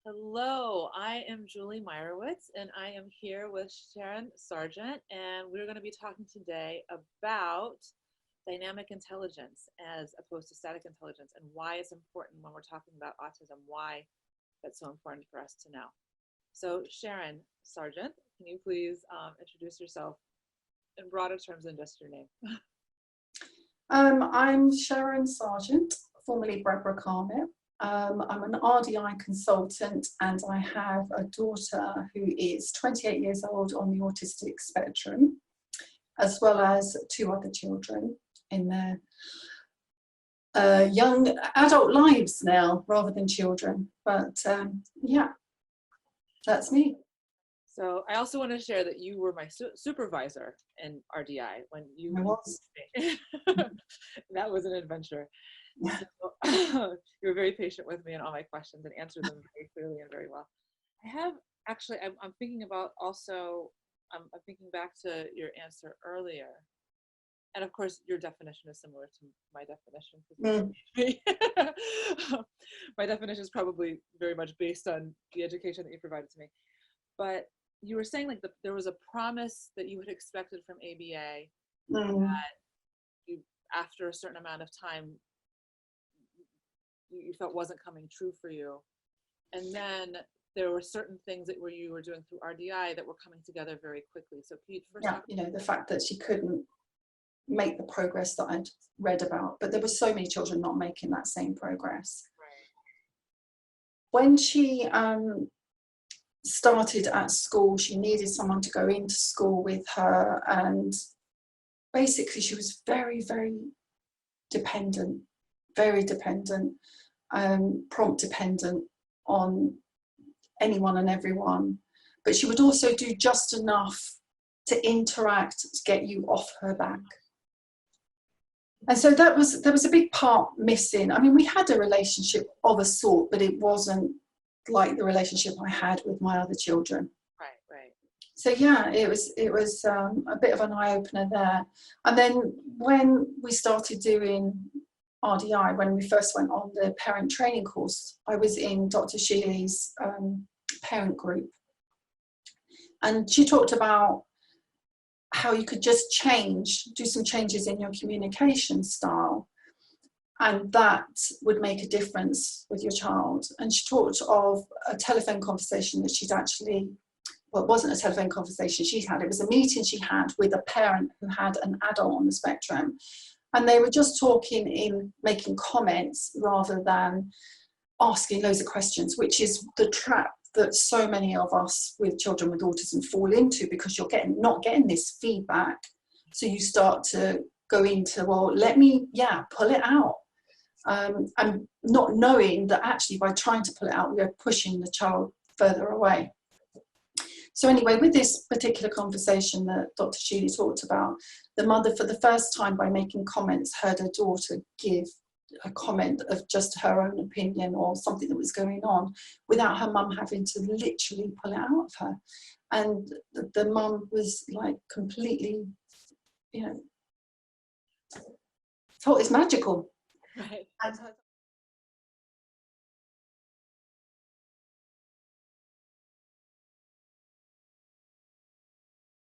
Hello, I am Julie Meyerowitz, and I am here with Sharon Sargeant, and we're going to be talking today about dynamic intelligence as opposed to static intelligence and why it's important when we're talking about autism, why that's so important for us to know. So Sharon Sargeant, can you please introduce yourself in broader terms than just your name? I'm Sharon Sargeant, formerly Barbara Carnett. I'm an RDI consultant, and I have a daughter who is 28 years old on the autistic spectrum, as well as two other children in their young adult lives now, rather than children. But yeah, that's me. So I also want to share that you were my supervisor in RDI when you I was. that was an adventure. So, you were very patient with me and all my questions and answered them very clearly and very well. I have actually, I'm thinking about also, I'm thinking back to your answer earlier. And of course, your definition is similar to my definition. My definition is probably very much based on the education that you provided to me. But you were saying like there was a promise that you had expected from ABA that you, after a certain amount of time, you felt wasn't coming true for you. And then there were certain things that you were doing through RDI that were coming together very quickly. So can you first you know, the fact that she couldn't make the progress that I'd read about, but there were so many children not making that same progress. Right. When she started at school, she needed someone to go into school with her, and basically she was very, very dependent, prompt dependent on anyone and everyone, but she would also do just enough to interact to get you off her back. And so there was a big part missing. I mean, we had a relationship of a sort, but it wasn't like the relationship I had with my other children. Right. So yeah, it was a bit of an eye-opener there. And then when we started doing RDI, when we first went on the parent training course, I was in Dr. Shealy's parent group, and she talked about how you could just do some changes in your communication style, and that would make a difference with your child. And she talked of a telephone conversation that she'd actually, well, it wasn't a telephone conversation she had, it was a meeting she had with a parent who had an adult on the spectrum. And they were just talking in making comments rather than asking loads of questions, which is the trap that so many of us with children with autism fall into, because you're not getting this feedback. So you start to go into, well, let me, pull it out. And not knowing that actually by trying to pull it out, we're pushing the child further away. So anyway, with this particular conversation that Dr. Shealy talked about, the mother, for the first time, by making comments, heard her daughter give a comment of just her own opinion or something that was going on without her mum having to literally pull it out of her. And the mum was like completely, thought it's magical. Right. And